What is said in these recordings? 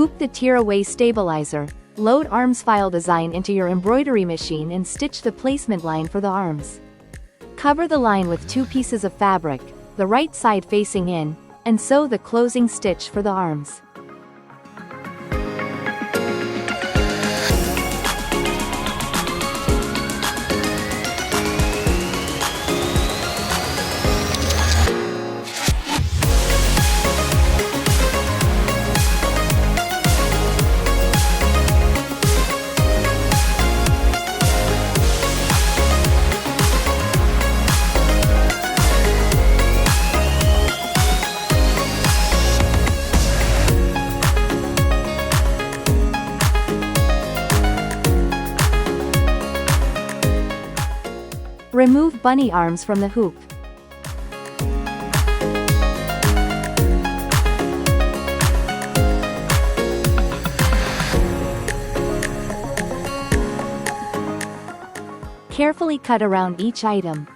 Hoop the tear-away stabilizer. Load arms file design into your embroidery machine and stitch the placement line for the arms. Cover the line with 2 pieces of fabric, the right side facing in, and sew the closing stitch for the arms. Remove bunny arms from the hoop. Carefully cut around each item.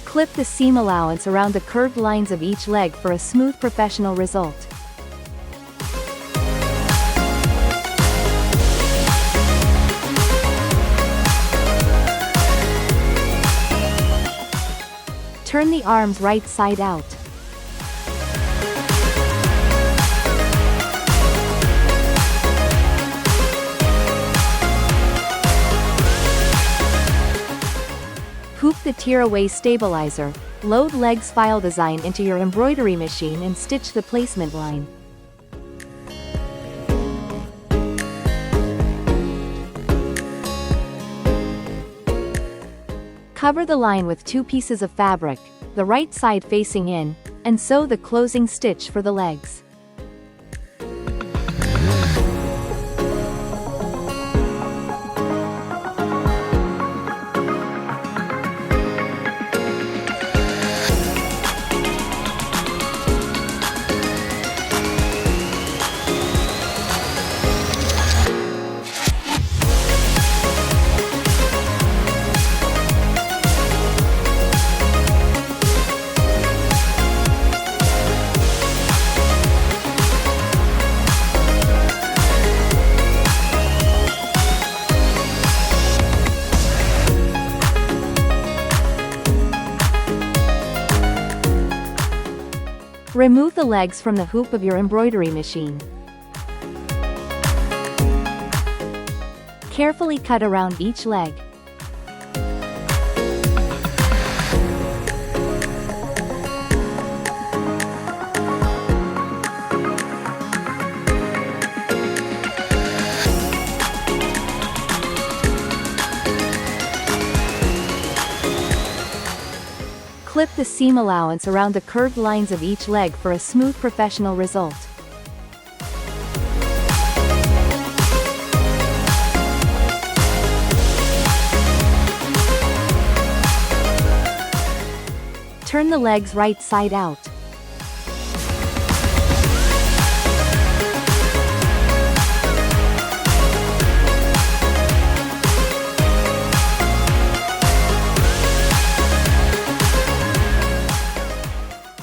Clip the seam allowance around the curved lines of each leg for a smooth professional result. Turn the arms right side out. Hoop the tear-away stabilizer. Load legs file design into your embroidery machine and stitch the placement line. Cover the line with 2 pieces of fabric, the right side facing in, and sew the closing stitch for the legs. Remove the legs from the hoop of your embroidery machine. Carefully cut around each leg. Clip the seam allowance around the curved lines of each leg for a smooth professional result. Turn the legs right side out.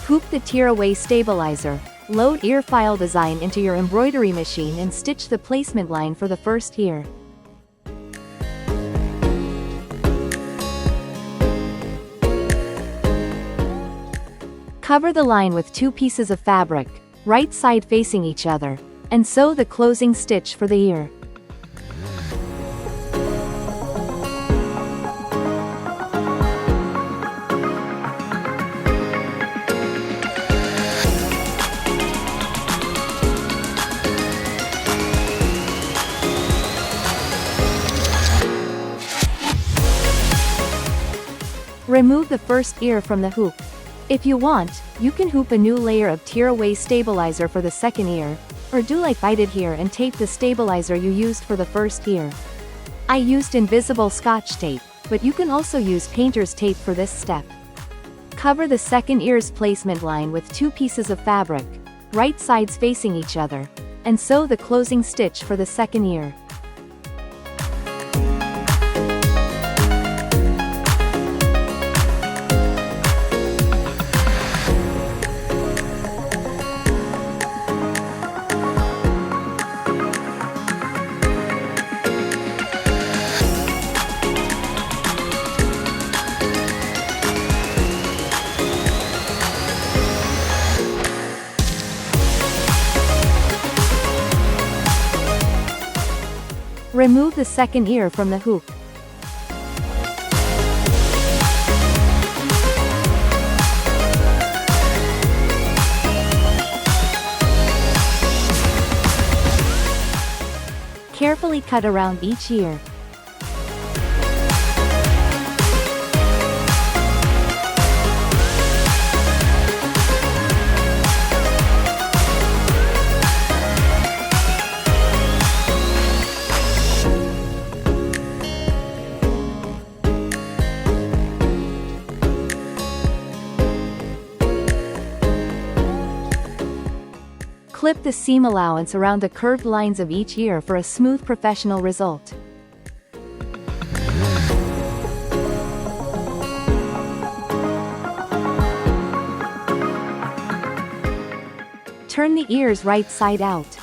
Hoop the tear-away stabilizer. Load ear file design into your embroidery machine and stitch the placement line for the first ear. Cover the line with 2 pieces of fabric, right side facing each other, and sew the closing stitch for the ear. Remove the first ear from the hoop. If you want, you can hoop a new layer of tear-away stabilizer for the second ear, or do like I did here and tape the stabilizer you used for the first ear. I used invisible Scotch tape, but you can also use painter's tape for this step. Cover the second ear's placement line with 2 pieces of fabric, right sides facing each other, and sew the closing stitch for the second ear. Remove the second ear from the hoop. Carefully cut around each ear. Clip the seam allowance around the curved lines of each ear for a smooth professional result. Turn the ears right side out.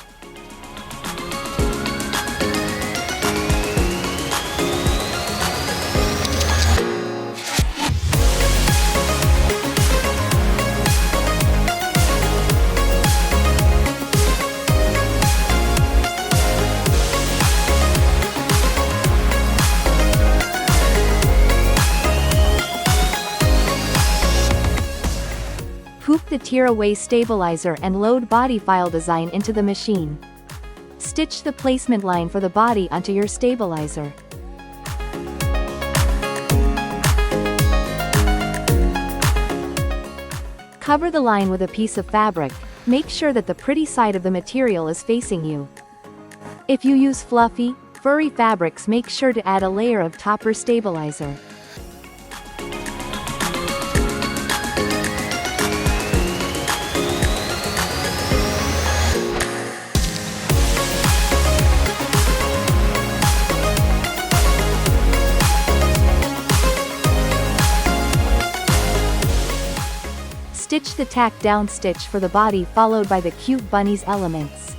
Hoop the tearaway stabilizer and load body file design into the machine. Stitch the placement line for the body onto your stabilizer. Cover the line with a piece of fabric. Make sure that the pretty side of the material is facing you. If you use fluffy, furry fabrics, make sure to add a layer of topper stabilizer. Stitch the tack down stitch for the body, followed by the cute bunny's elements.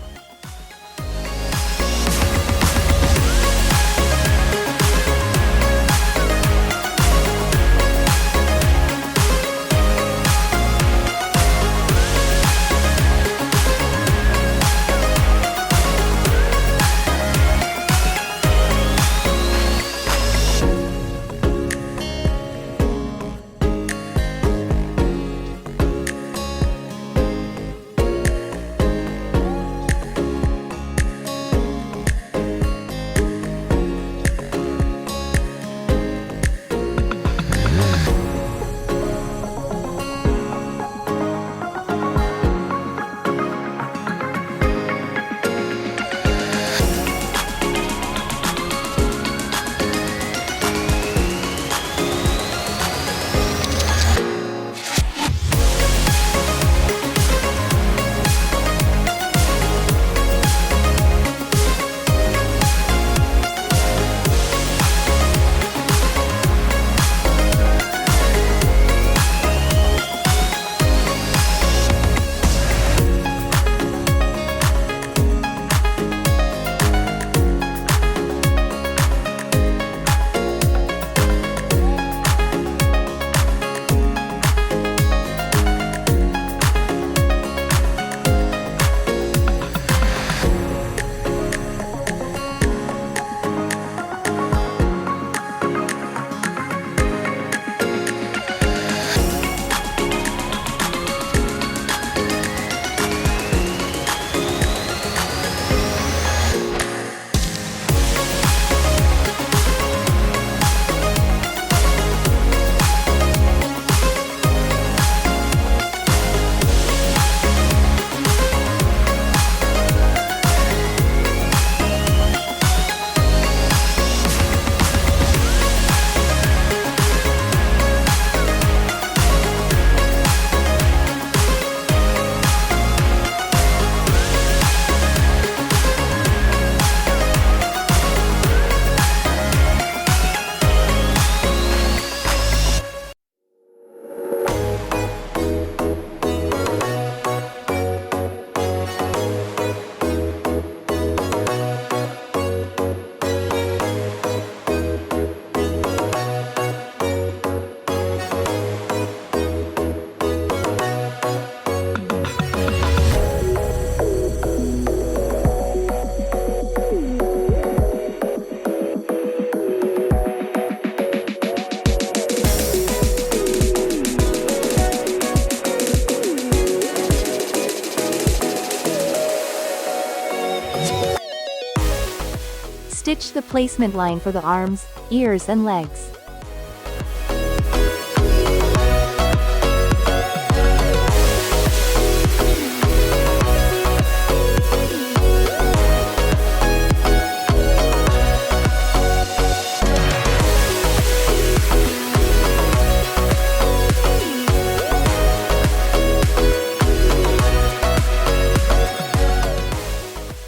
Stitch the placement line for the arms, ears and legs.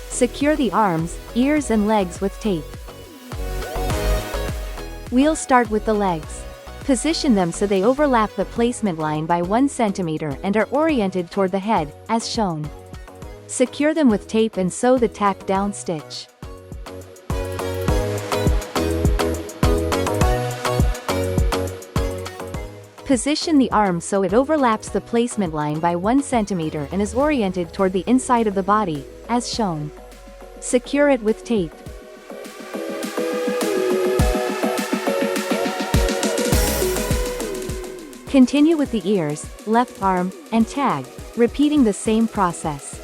Secure the arms, ears and legs with tape. We'll start with the legs. Position them so they overlap the placement line by 1 cm and are oriented toward the head, as shown. Secure them with tape and sew the tack down stitch. Position the arm so it overlaps the placement line by 1 cm and is oriented toward the inside of the body, as shown. Secure it with tape. Continue with the ears, left arm, and tag, repeating the same process.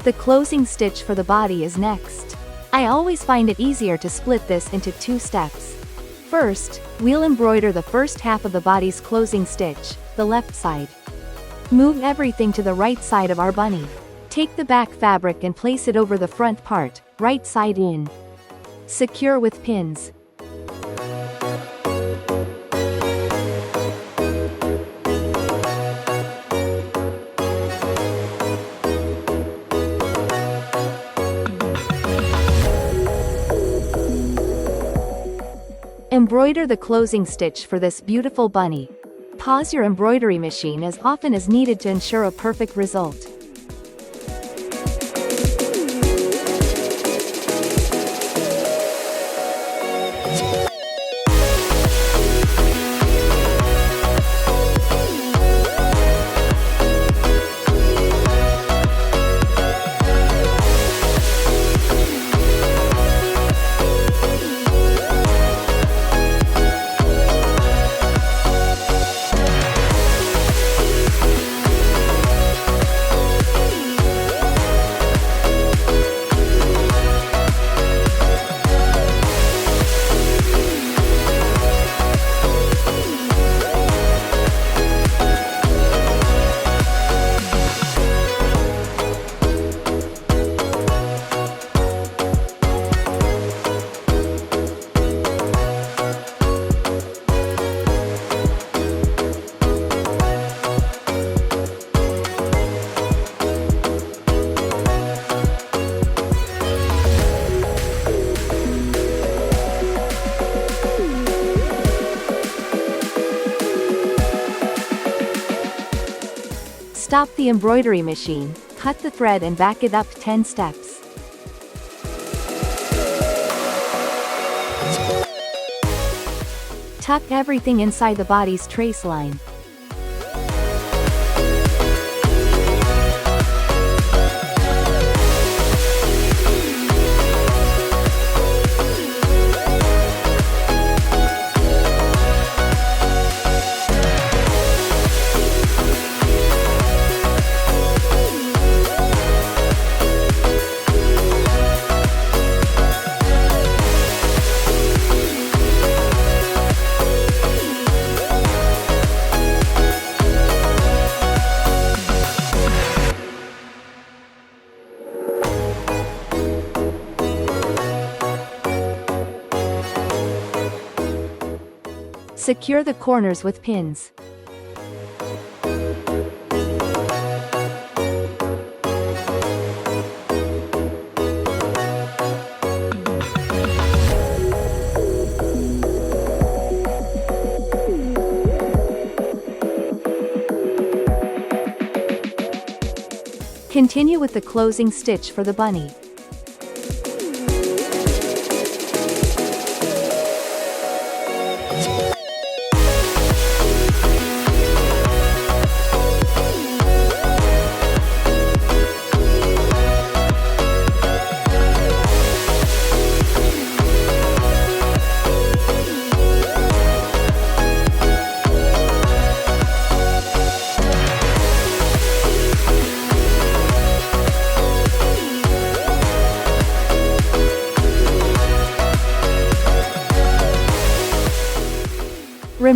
The closing stitch for the body is next. I always find it easier to split this into 2 steps. First, we'll embroider the first half of the body's closing stitch, the left side. Move everything to the right side of our bunny. Take the back fabric and place it over the front part, right side in. Secure with pins. Embroider the closing stitch for this beautiful bunny. Pause your embroidery machine as often as needed to ensure a perfect result. Stop the embroidery machine, cut the thread and back it up 10 steps. Tuck everything inside the body's trace line. Secure the corners with pins. Continue with the closing stitch for the bunny.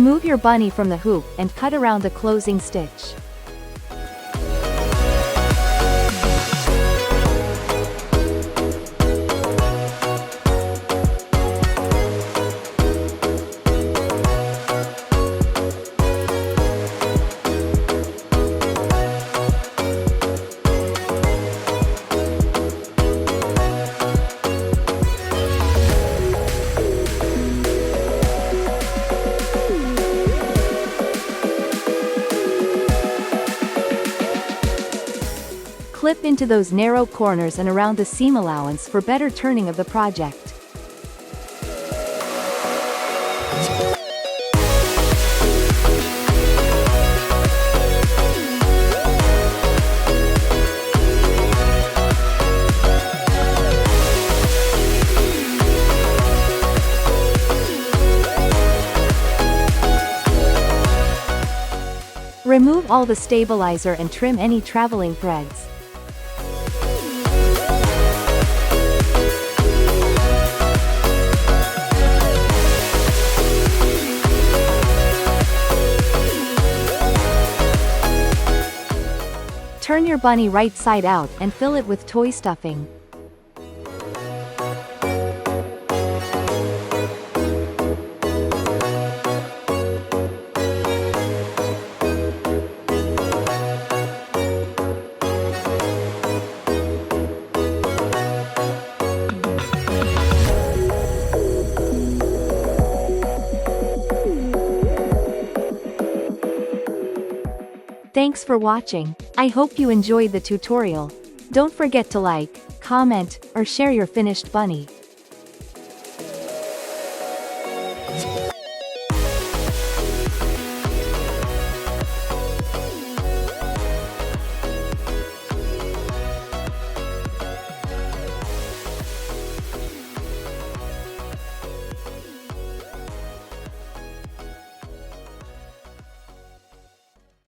Remove your bunny from the hoop and cut around the closing stitch. Clip into those narrow corners and around the seam allowance for better turning of the project. Remove all the stabilizer and trim any traveling threads. Turn your bunny right side out and fill it with toy stuffing. Thanks for watching. I hope you enjoyed the tutorial. Don't forget to like, comment, or share your finished bunny.